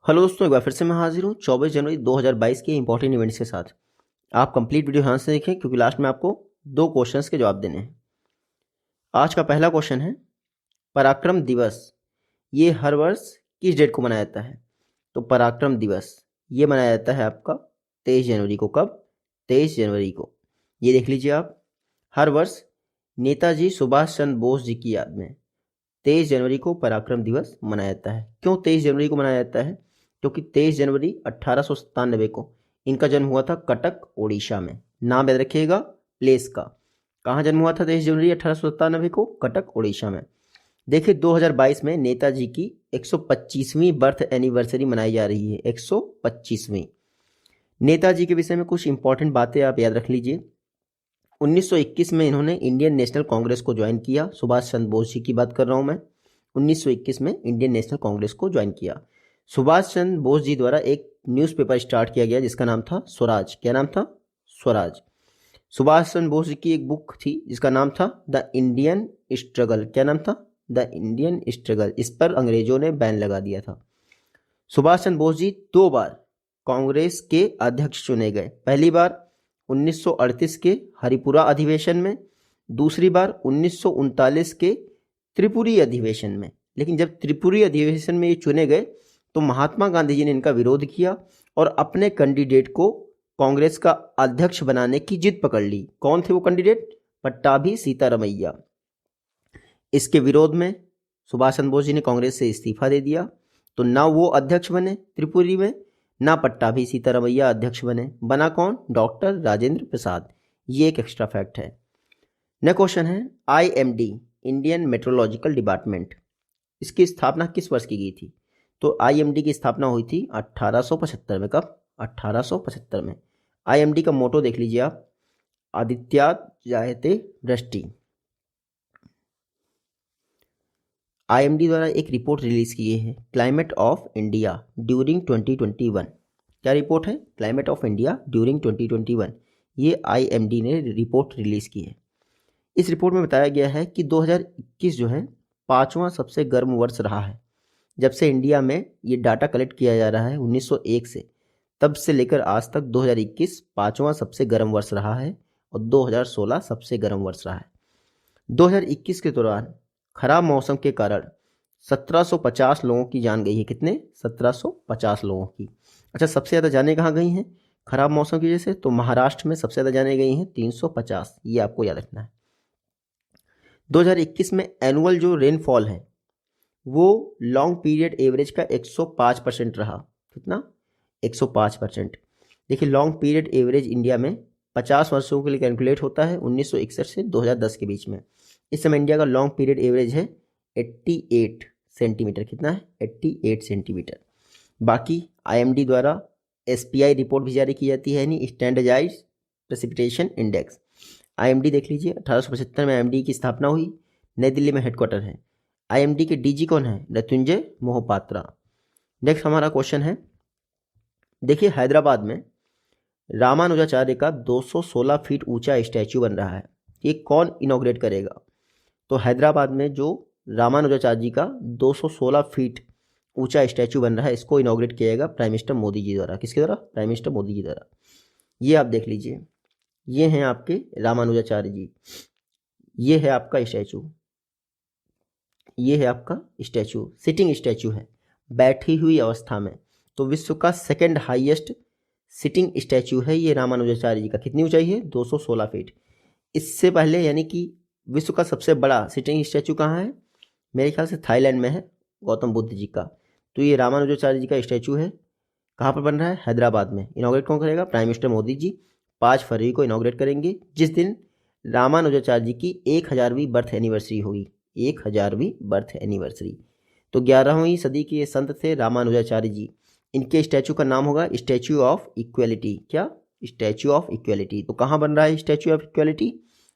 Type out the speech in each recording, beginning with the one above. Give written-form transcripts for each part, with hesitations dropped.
Hello दोस्तों, एक बार फिर से मैं हाजिर हूँ 24 जनवरी 2022 के इंपॉर्टेंट इवेंट्स के साथ। आप कंप्लीट वीडियो ध्यान से देखें क्योंकि लास्ट में आपको 2 क्वेश्चंस के जवाब देने हैं। आज का पहला क्वेश्चन है, पराक्रम दिवस ये हर वर्ष किस डेट को मनाया जाता है? तो पराक्रम दिवस ये मनाया जाता है आपका 23 जनवरी को। कब? 23 जनवरी को। ये देख लीजिए आप, हर वर्ष नेताजी सुभाष चंद्र बोस जी की याद में 23 जनवरी को पराक्रम दिवस मनाया जाता है। क्यों 23 जनवरी को मनाया जाता है? क्योंकि 23 जनवरी 1897 को इनका जन्म हुआ था कटक, ओडिशा में। नाम याद रखिएगा प्लेस का। कहाँ जन्म हुआ था 23 जनवरी 1897 को? कटक, ओडिशा में। देखिए 2022 में नेताजी की 125वीं बर्थ एनिवर्सरी मनाई जा रही है। 125वीं। नेताजी के विषय में कुछ इंपॉर्टेंट बातें आप याद रख लीजिए। 1921 में इन्होंने इंडियन नेशनल कांग्रेस को ज्वाइन किया। सुभाष चंद्र बोस जी की बात कर रहा हूं मैं। 1921 में इंडियन नेशनल कांग्रेस को ज्वाइन किया। सुभाष चंद्र बोस जी द्वारा एक न्यूज़पेपर स्टार्ट किया गया जिसका नाम था स्वराज। क्या नाम था? स्वराज। सुभाष चंद्र बोस जी की एक बुक थी जिसका नाम था द इंडियन स्ट्रगल। क्या नाम था? The Indian struggle. इस पर अंग्रेजों ने बैन लगा दिया था। सुभाष चंद्र बोस जी 2 बार कांग्रेस के अध्यक्ष चुने गए। पहली बार 1938 के हरिपुरा अधिवेशन में, दूसरी बार 1939 के त्रिपुरी अधिवेशन में। लेकिन जब त्रिपुरी अधिवेशन में ये चुने गए तो महात्मा गांधी जी ने इनका विरोध किया और अपने कैंडिडेट को कांग्रेस का अध्यक्ष बनाने की जिद पकड़ ली। कौन थे वो कैंडिडेट? पट्टाभी सीतारमैया। इसके विरोध में सुभाष चंद्र बोस जी ने कांग्रेस से इस्तीफा दे दिया। तो ना वो अध्यक्ष बने त्रिपुरी में, ना पट्टाभी सीतारमैया अध्यक्ष बने। बना कौन? डॉक्टर राजेंद्र प्रसाद। ये एक एक्स्ट्रा फैक्ट है। नेक्स्ट क्वेश्चन है, IMD इंडियन मेट्रोलॉजिकल डिपार्टमेंट, इसकी स्थापना किस वर्ष की गई थी? तो IMD की स्थापना हुई थी 1875 में। कब? 1875 में। IMD का मोटो देख लीजिए आप, आदित्यात जायते वृष्टि। IMD द्वारा एक रिपोर्ट रिलीज की गई है, क्लाइमेट ऑफ इंडिया ड्यूरिंग 2021। क्या रिपोर्ट है? Climate of India during 2021। ये IMD ने रिपोर्ट रिलीज की है। इस रिपोर्ट में बताया गया है कि 2021 जो है 5वां सबसे गर्म वर्ष रहा है। जब से इंडिया में ये डाटा कलेक्ट किया जा रहा है 1901 से, तब से लेकर आज तक 2021 5वां सबसे गर्म वर्ष रहा है और 2016 सबसे गर्म वर्ष रहा है। 2021 के दौरान खराब मौसम के कारण 1750 लोगों की जान गई है। कितने? 1750 लोगों की। अच्छा, सबसे ज़्यादा जानें कहाँ गई हैं खराब मौसम की वजह से? तो महाराष्ट्र में सबसे ज़्यादा जाने गई हैं 350। ये आपको याद रखना है। 2021 में एनुअल जो रेनफॉल है वो लॉन्ग पीरियड एवरेज का 105% रहा। कितना? 105%। देखिए लॉन्ग पीरियड एवरेज इंडिया में 50 वर्षों के लिए कैलकुलेट होता है 1961 से 2010 के बीच में। इस समय इंडिया का लॉन्ग पीरियड एवरेज है 88 सेंटीमीटर। कितना है? 88 सेंटीमीटर। बाकी IMD द्वारा SPI रिपोर्ट भी जारी की जाती है, यानी स्टैंडर्डाइज्ड प्रेसिपिटेशन इंडेक्स। IMD देख लीजिए, 1875 में IMD की स्थापना हुई, नई दिल्ली में हेडक्वार्टर है। IMD के DG कौन है? मृत्युंजय मोहपात्रा। नेक्स्ट हमारा क्वेश्चन है, देखिए हैदराबाद में रामानुजाचार्य का 216 फीट ऊंचा स्टैचू बन रहा है। ये कौन इनॉग्रेट करेगा? तो हैदराबाद में जो रामानुजाचार्य जी का 216 फीट ऊंचा स्टैचू बन रहा है, इसको इनॉग्रेट किया जाएगा प्राइम मिनिस्टर मोदी जी द्वारा। किसके द्वारा? प्राइम मिनिस्टर मोदी जी द्वारा। ये आप देख लीजिए, ये हैं आपके रामानुजाचार्य जी। ये है आपका स्टैचू, ये है आपका स्टैचू, सिटिंग स्टैचू है, बैठी हुई अवस्था में। तो विश्व का सेकंड हाईएस्ट सिटिंग स्टैचू है ये रामानुजाचार्य जी का। कितनी ऊंचाई है? 216 फीट। इससे पहले यानी कि विश्व का सबसे बड़ा सिटिंग स्टैचू कहाँ है? मेरे ख्याल से थाईलैंड में है, गौतम बुद्ध जी का। तो ये रामानुजाचार्य जी का स्टैचू है, कहाँ पर बन रहा है? हैदराबाद में। इनॉग्रेट कौन करेगा? प्राइम मिनिस्टर मोदी जी 5 फरवरी को इनॉग्रेट करेंगे, जिस दिन रामानुजाचार्य जी की 1000वीं बर्थ एनिवर्सरी होगी। 1000वीं बर्थ एनिवर्सरी। तो 11वीं सदी के ये संत थे रामानुजाचार्य जी। इनके स्टैचू का नाम होगा स्टैचू ऑफ इक्वेलिटी। क्या? Statue of equality. तो कहाँ बन रहा है स्टैचू ऑफ इक्वेलिटी?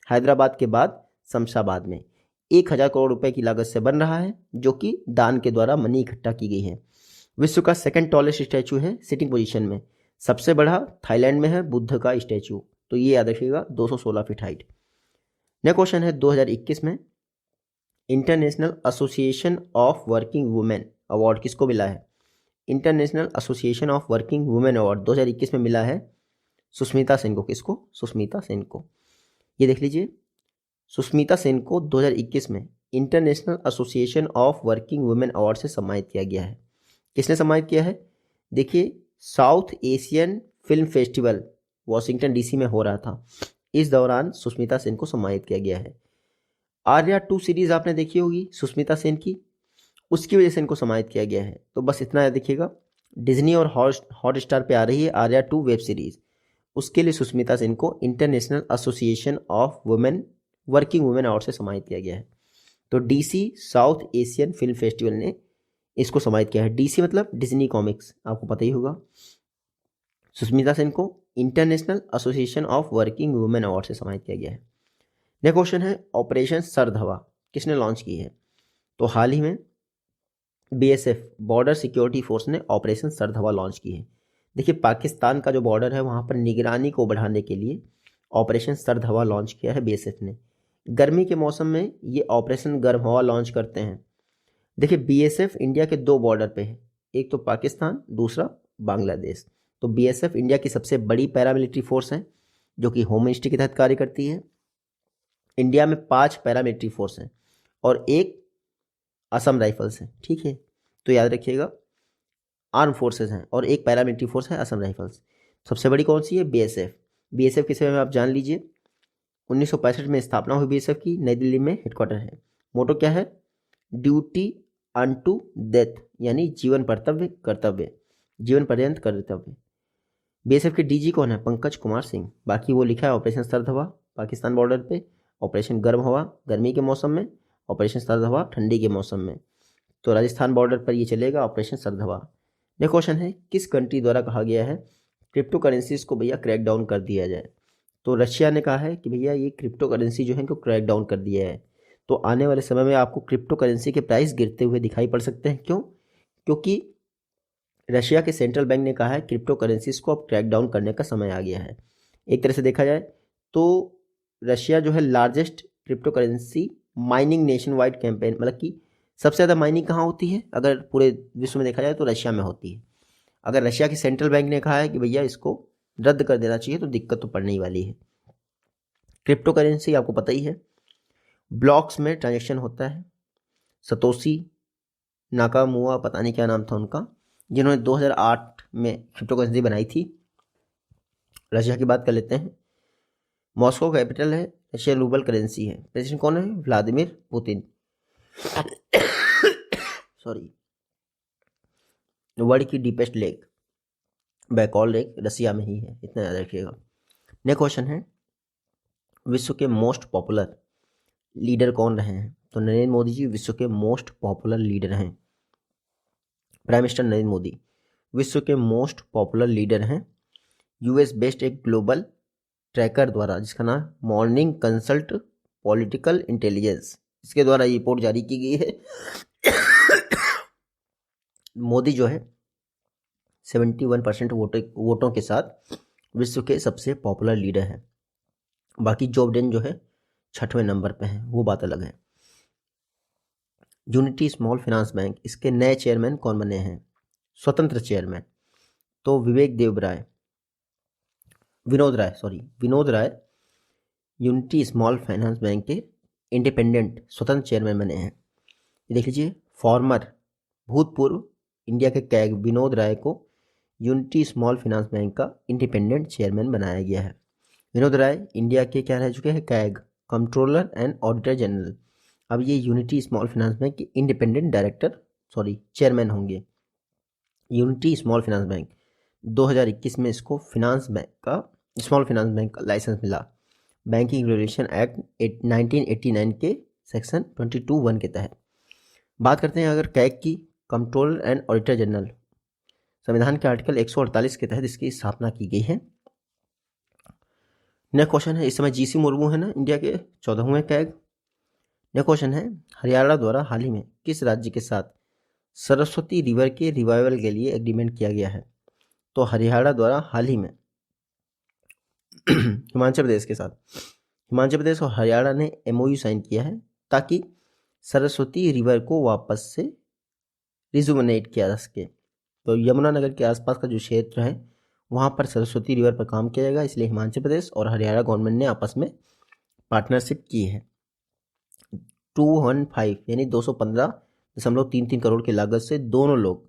हैदराबाद के बाद शमशाबाद में। 1000 करोड़ रुपए की लागत से बन रहा है, जो कि दान के द्वारा मनी इकट्ठा की गई है। विश्व का सेकंड टॉलेस्ट स्टैचू है सिटिंग पोजीशन में। सबसे बड़ा थाईलैंड में है बुद्ध का स्टैचू। तो ये याद रखिएगा, 216 फीट हाइट। नेक्स्ट क्वेश्चन है, 2021 में international association of working women award किसको मिला है? International association of working women award 2021 में मिला है सुष्मिता सेन को। किसको? सुष्मिता सेन को। ये देख लीजिए, सुष्मिता सेन को 2021 में international association of working women award से सम्मानित किया गया है। किसने सम्मानित किया है? देखिए, south Asian film festival Washington DC में हो रहा था, इस दौरान सुष्मिता सेन को सम्मानित किया गया है। आर्या 2 सीरीज आपने देखी होगी सुष्मिता सेन की, उसकी वजह से इनको सम्मानित किया गया है। तो बस इतना याद देखिएगा, डिज्नी और हॉटस्टार पे आ रही है आर्या 2 वेब सीरीज, उसके लिए सुष्मिता सेन को international association of women working women award से सम्मानित किया गया है। तो DC south Asian film festival ने इसको सम्मानित किया है। डीसी मतलब डिज्नी कॉमिक्स, आपको पता ही होगा। सुष्मिता सेन को international association of working women award से सम्मानित किया गया है। नेक्स्ट क्वेश्चन है, ऑपरेशन सरधवा किसने लॉन्च की है? तो हाल ही में बीएसएफ बॉर्डर सिक्योरिटी फोर्स ने ऑपरेशन सरधवा लॉन्च की है। देखिए, पाकिस्तान का जो बॉर्डर है वहाँ पर निगरानी को बढ़ाने के लिए ऑपरेशन सरधवा लॉन्च किया है बीएसएफ ने। गर्मी के मौसम में ये ऑपरेशन गर्म हवा लॉन्च करते हैं। देखिए, बीएसएफ इंडिया के 2 बॉर्डर पे है, एक तो पाकिस्तान, दूसरा बांग्लादेश। तो बीएसएफ इंडिया की सबसे बड़ी पैरामिलिट्री फोर्स है जो कि होम मिनिस्ट्री के तहत कार्य करती है। इंडिया में 5 पैरामिलिट्री फोर्स हैं और एक असम राइफल्स है, ठीक है। तो याद रखिएगा, आर्म फोर्सेस हैं और एक पैरामिलिट्री फोर्स है असम राइफल्स। सबसे बड़ी कौन सी है? बीएसएफ। बीएसएफ के समय में आप जान लीजिए, 1965 में स्थापना हुई बीएसएफ की, नई दिल्ली में हेडक्वार्टर है। मोटो क्या है? ड्यूटी अनटू डेथ, यानी जीवन कर्तव्य कर्तव्य, जीवन पर्यंत कर्तव्य। बीएसएफ के डीजी कौन है? पंकज कुमार सिंह। बाकी वो लिखा है ऑपरेशन सरधवा पाकिस्तान बॉर्डर पे, ऑपरेशन गर्म हवा गर्मी के मौसम में, ऑपरेशन सरधवा ठंडी के मौसम में। तो राजस्थान बॉर्डर पर ये चलेगा ऑपरेशन सरधवा। नेक्स्ट क्वेश्चन है, किस कंट्री द्वारा कहा गया है क्रिप्टो करेंसीज को भैया क्रैक डाउन कर दिया जाए? तो रशिया ने कहा है कि भैया ये क्रिप्टो करेंसी जो है इनको क्रैक डाउन कर दिया है। तो आने वाले समय में आपको क्रिप्टो करेंसी के प्राइस गिरते हुए दिखाई पड़ सकते हैं। क्यों? क्योंकि रशिया के सेंट्रल बैंक ने कहा है क्रिप्टो करेंसीज को अब क्रैक डाउन करने का समय आ गया है। एक तरह से देखा जाए तो रशिया जो है largest crypto currency mining nation wide campaign, मतलब कि सबसे ज़्यादा माइनिंग कहाँ होती है अगर पूरे विश्व में देखा जाए तो रशिया में होती है। अगर रशिया के सेंट्रल बैंक ने कहा है कि भैया इसको रद्द कर देना चाहिए तो दिक्कत तो पड़ने ही वाली है। क्रिप्टो करेंसी आपको पता ही है, ब्लॉक्स में ट्रांजेक्शन होता है। सतोशी नाकामुआ, पता नहीं क्या नाम था उनका, जिन्होंने 2008 में क्रिप्टो करेंसी बनाई थी। रशिया की बात कर लेते हैं। मॉस्को कैपिटल है, रशियन रूबल करेंसी है। प्रेसिडेंट कौन है? Vladimir Putin. सॉरी। वर्ल्ड की डीपेस्ट लेक बैकॉल लेक रसिया में ही है, इतना याद रखिएगा। नेक्स्ट क्वेश्चन है, विश्व के मोस्ट पॉपुलर लीडर कौन रहे हैं? तो नरेंद्र मोदी जी विश्व के मोस्ट पॉपुलर लीडर हैं। प्राइम मिनिस्टर नरेंद्र मोदी विश्व के मोस्ट पॉपुलर लीडर हैं। यूएस बेस्ड एक ग्लोबल ट्रैकर द्वारा, जिसका नाम मॉर्निंग कंसल्ट पॉलिटिकल इंटेलिजेंस, इसके द्वारा ये रिपोर्ट जारी की गई है। मोदी जो है 71% वोटों के साथ विश्व के सबसे पॉपुलर लीडर हैं। बाकी जो बाइडेन जो है 6वें नंबर पे हैं, वो बात अलग है। यूनिटी स्मॉल फाइनेंस बैंक, इसके नए चेयरमैन कौन बने हैं? स्वतंत्र चेयरमैन। तो Vinod Rai unity small finance bank के इंडिपेंडेंट स्वतंत्र चेयरमैन बने हैं। ये देख लीजिए, भूतपूर्व इंडिया के कैग विनोद राय को यूनिटी स्मॉल फाइनेंस बैंक का इंडिपेंडेंट चेयरमैन बनाया गया है। विनोद राय इंडिया के क्या रह चुके हैं? CAG, controller and auditor general. अब ये यूनिटी स्मॉल फाइनेंस बैंक के इंडिपेंडेंट चेयरमैन होंगे। यूनिटी स्मॉल फाइनेंस बैंक 2021 में इसको स्मॉल फाइनेंस बैंक का लाइसेंस मिला बैंकिंग रेगुलेशन एक्ट 1989 के सेक्शन 22(1) के तहत। बात करते हैं अगर कैग की, कंट्रोलर एंड ऑडिटर जनरल, संविधान के आर्टिकल 148 के तहत इसकी स्थापना की गई है। नेक्स्ट क्वेश्चन है, इस समय जीसी मुर्मू है ना इंडिया के 14वें कैग। नेक्स्ट क्वेश्चन है, हरियाणा द्वारा हाल ही में किस राज्य के साथ सरस्वती रिवर के रिवाइवल के लिए एग्रीमेंट किया गया है? तो हरियाणा द्वारा हाल ही में हिमाचल प्रदेश और हरियाणा ने एमओयू साइन किया है ताकि सरस्वती रिवर को वापस से रिजुवनेट किया जा सके। तो यमुनानगर के आसपास का जो क्षेत्र है वहाँ पर सरस्वती रिवर पर काम किया जाएगा, इसलिए हिमाचल प्रदेश और हरियाणा गवर्नमेंट ने आपस में पार्टनरशिप की है। 215 यानी 215.33 करोड़ की लागत से दोनों लोग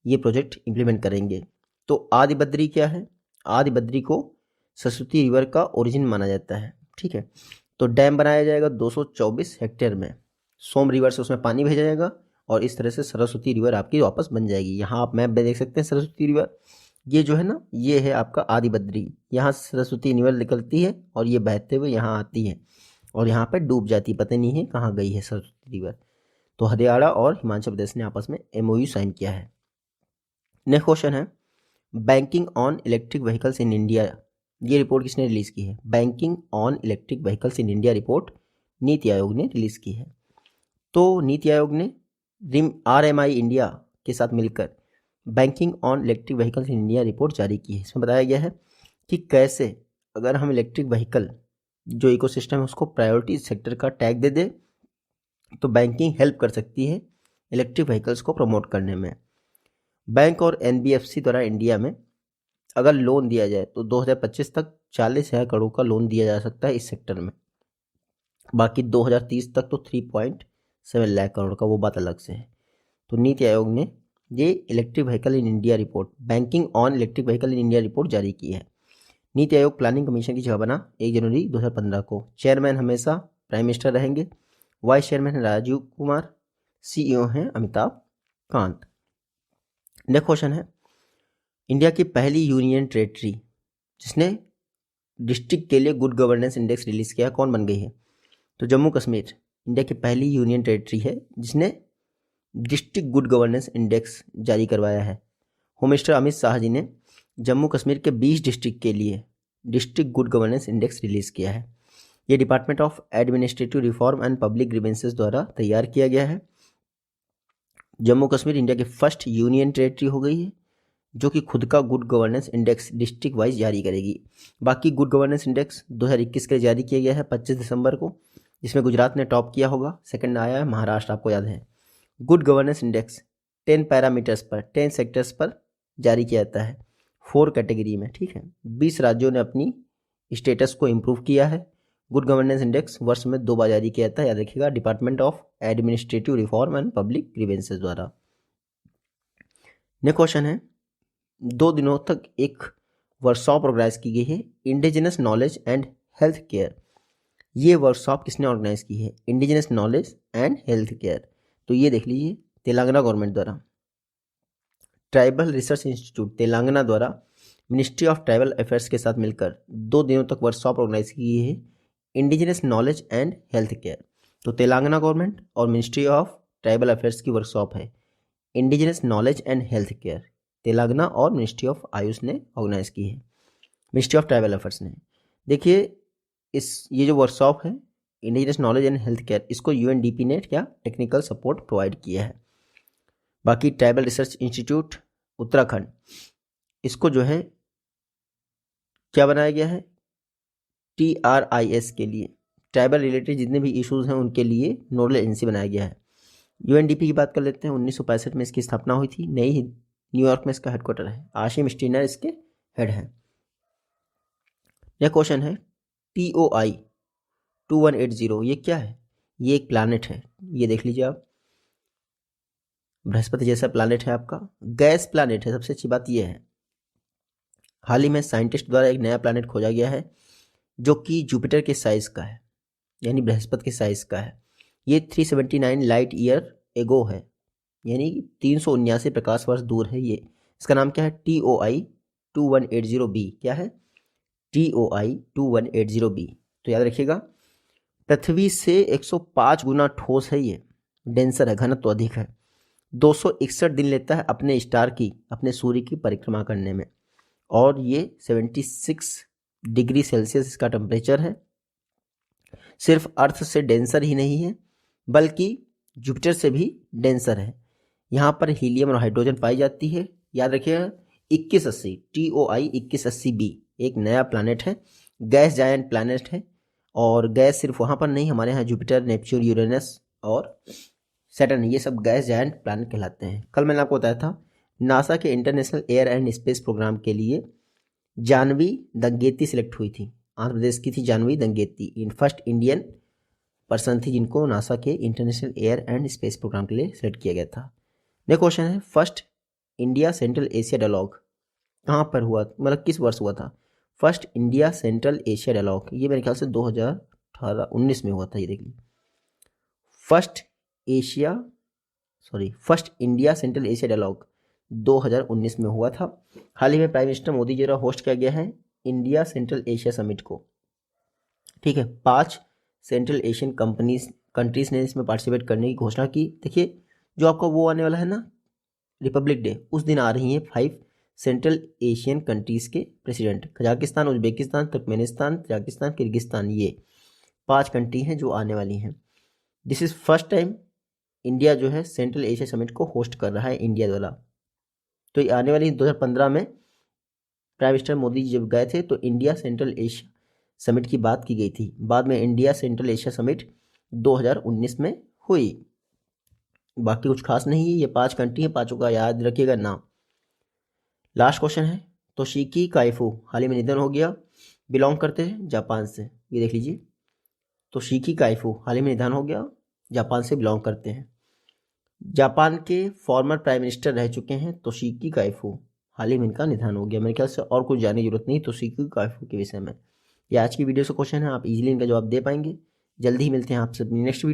ये प्रोजेक्ट इम्प्लीमेंट करेंगे। तो आदि बद्री क्या है? आदि बद्री को सरस्वती रिवर का ओरिजिन माना जाता है, ठीक है। तो डैम बनाया जाएगा 224 हेक्टेयर में, सोम रिवर से उसमें पानी भेजा जाएगा और इस तरह से सरस्वती रिवर आपकी वापस बन जाएगी। यहाँ आप मैप में देख सकते हैं सरस्वती रिवर, ये जो है ना, ये है आपका आदि बद्री। यहाँ सरस्वती रिवर निकलती है और ये बहते हुए यहाँ आती है और यहाँ पर डूब जाती है, पता नहीं है कहाँ गई है सरस्वती रिवर। तो हरियाणा और हिमाचल प्रदेश ने आपस में MOU साइन किया है। नेक्स्ट क्वेश्चन है, banking on electric vehicles in India, ये रिपोर्ट किसने रिलीज की है? Banking on electric vehicles in India report NITI Aayog ने रिलीज की है। तो नीति आयोग ने RMI इंडिया के साथ मिलकर banking on electric vehicles in India report जारी की है। इसमें बताया गया है कि कैसे अगर हम इलेक्ट्रिक व्हीकल जो इकोसिस्टम है उसको प्रायोरिटी सेक्टर का टैग दे दे तो बैंकिंग हेल्प कर सकती है इलेक्ट्रिक व्हीकल्स को प्रमोट करने में। बैंक और NBFC द्वारा इंडिया में अगर लोन दिया जाए तो 2025 तक 40,000 करोड़ का लोन दिया जा सकता है इस सेक्टर में। बाकी 2030 तक तो 3.7 लाख करोड़ का, वो बात अलग से है। तो नीति आयोग ने ये electric vehicle in India report, banking on electric vehicle in India report जारी की है। नीति आयोग प्लानिंग कमीशन की जगह बना 1 जनवरी 2015 को। चेयरमैन हमेशा प्राइम मिनिस्टर रहेंगे। वाइस चेयरमैन है राजीव कुमार। CEO हैं अमिताभ कांत। नेक्स्ट क्वेश्चन है, इंडिया की पहली यूनियन टेरेटरी जिसने डिस्ट्रिक्ट के लिए गुड गवर्नेंस इंडेक्स रिलीज किया, कौन बन गई है? तो जम्मू कश्मीर इंडिया की पहली यूनियन टेरेटरी है जिसने डिस्ट्रिक्ट गुड गवर्नेंस इंडेक्स जारी करवाया है। होम मिनिस्टर अमित शाह जी ने जम्मू कश्मीर के 20 डिस्ट्रिक्ट के लिए district good governance index release किया है। ये department of administrative reform and public grievances द्वारा तैयार किया गया है। जम्मू कश्मीर इंडिया की फर्स्ट यूनियन टेरेटरी हो गई है जो कि खुद का good governance index district wise जारी करेगी। बाकी गुड गवर्नेंस इंडेक्स 2021 के लिए जारी किया गया है 25 दिसंबर को, जिसमें गुजरात ने टॉप किया होगा, सेकंड आया है महाराष्ट्र, आपको याद है। गुड गवर्नेंस इंडेक्स 10 पैरामीटर्स पर 10 सेक्टर्स पर जारी किया जाता है 4 कैटेगरी में, ठीक है। 20 राज्यों ने अपनी स्टेटस को इम्प्रूव किया है। गुड गवर्नेंस इंडेक्स वर्ष में 2 बार जारी किया जाता है, याद रखिएगा, department of administrative reform and public grievances द्वारा। नेक्स्ट क्वेश्चन है, 2 दिनों तक एक वर्कशॉप ऑर्गेनाइज की गई है, indigenous knowledge and health care. ये वर्कशॉप किसने ऑर्गेनाइज की है? Indigenous knowledge and health care. तो ये देख लीजिए, तेलंगाना गवर्नमेंट द्वारा, ट्राइबल रिसर्च इंस्टीट्यूट तेलंगाना द्वारा मिनिस्ट्री ऑफ ट्राइबल अफेयर्स के साथ मिलकर 2 दिनों तक वर्कशॉप ऑर्गेनाइज की गई है, indigenous knowledge and health care. तो तेलंगाना गवर्नमेंट और मिनिस्ट्री ऑफ ट्राइबल अफेयर्स की वर्कशॉप है indigenous knowledge and health care, Telangana और मिनिस्ट्री ऑफ आयुष ने ऑर्गेनाइज की है, मिनिस्ट्री ऑफ ट्राइबल अफेयर्स ने। देखिए, ये जो वर्कशॉप है indigenous knowledge and health care, इसको UNDP ने क्या टेक्निकल सपोर्ट प्रोवाइड किया है। बाकी ट्राइबल रिसर्च इंस्टीट्यूट उत्तराखंड, इसको जो है क्या बनाया गया है? TRIS के लिए, ट्राइबल रिलेटेड जितने भी इश्यूज हैं उनके लिए नोडल एजेंसी बनाया गया है। UNDP की बात कर लेते हैं। 1965 में इसकी स्थापना हुई थी, नई न्यूयॉर्क में इसका हेडक्वार्टर है, आशिम स्टीनर इसके हेड हैं। यह क्वेश्चन है, TOI 2180 ये क्या है? ये एक प्लैनेट है, ये देख लीजिए आप, बृहस्पति जैसा प्लैनेट है आपका, गैस प्लैनेट है। सबसे अच्छी बात यह है, हाल ही में साइंटिस्ट द्वारा एक नया प्लैनेट खोजा गया है जो कि जुपिटर के साइज का है, यानी बृहस्पति के साइज का है। ये 379 लाइट ईयर एगो है, यानी 379 प्रकाश वर्ष दूर है ये। इसका नाम क्या है? TOI 2180b। क्या है? TOI 2180b। तो याद रखिएगा, पृथ्वी से 105 गुना ठोस है ये, डेंसर है, घनत्व अधिक है। 261 दिन लेता है अपने स्टार की, अपने सूर्य की परिक्रमा करने में, और ये 76 डिग्री सेल्सियस इसका टेम्परेचर है। सिर्फ अर्थ से डेंसर ही नहीं है बल्कि जुपिटर से भी डेंसर है। यहाँ पर हीलियम और हाइड्रोजन पाई जाती है। याद रखिएगा, 2180 TOI 2180b एक नया प्लैनेट है, गैस जायंट प्लैनेट है। और गैस सिर्फ वहाँ पर नहीं, हमारे यहाँ जुपिटर, नेपच्यून, यूरेनस और सैटर्न, ये सब गैस जायंट प्लैनेट कहलाते हैं। कल मैंने आपको बताया था नासा के international air and space programme के लिए जानवी दंगेती सिलेक्ट हुई थी? आंध्र प्रदेश की थी Jahnavi Dangeti. First Indian person थी जिनको नासा के international air and space programme के लिए सिलेक्ट किया गया था। नेक्स्ट क्वेश्चन है, first India central Asia dialogue कहाँ पर हुआ, मतलब किस वर्ष हुआ था? First India central Asia dialogue ये मेरे ख्याल से 2018-19 में हुआ था। ये देखिए, first India central Asia dialogue 2019 में हुआ था। हाल ही में प्राइम मिनिस्टर मोदी जी द्वारा होस्ट किया गया है इंडिया सेंट्रल एशिया समिट को। ठीक है, 5 सेंट्रल एशियन कंट्रीज ने इसमें पार्टिसिपेट करने की घोषणा की। देखिए, जो आपका वो आने वाला है ना रिपब्लिक डे, उस दिन आ रही हैं 5 सेंट्रल एशियन कंट्रीज के president. Kazakhstan, Uzbekistan, Turkmenistan, Tajikistan, Kyrgyzstan, ये 5 कंट्री हैं जो आने वाली हैं। This is first time India जो है सेंट्रल एशिया समिट को होस्ट कर रहा है इंडिया द्वारा। तो ये आने वाली 2015 में प्राइम मिनिस्टर मोदी जी जब गए थे तो इंडिया सेंट्रल एशिया समिट की बात की गई थी। बाद में इंडिया सेंट्रल एशिया समिट 2019 में हुई। बाकी कुछ खास नहीं है, ये 5 कंट्री हैं, 5 का याद रखिएगा नाम। लास्ट क्वेश्चन है, तोशिकी काइफू हाल ही में निधन हो गया, बिलोंग करते हैं जापान से। ये देख लीजिए, तोशिकी काइफू हाल ही में निधन हो गया, जापान से बिलोंग करते हैं। जापान के फॉर्मर प्राइम मिनिस्टर रह चुके हैं तोशिकी काइफू, हाल ही में इनका निधन हो गया। मेरे ख्याल से और कुछ जानने की जरूरत नहीं तोशिकी काइफू के विषय में। ये आज की वीडियो से क्वेश्चन है, आप इजीली इनका जवाब दे पाएंगे। जल्दी ही मिलते हैं आपसे नेक्स्ट वीडियो।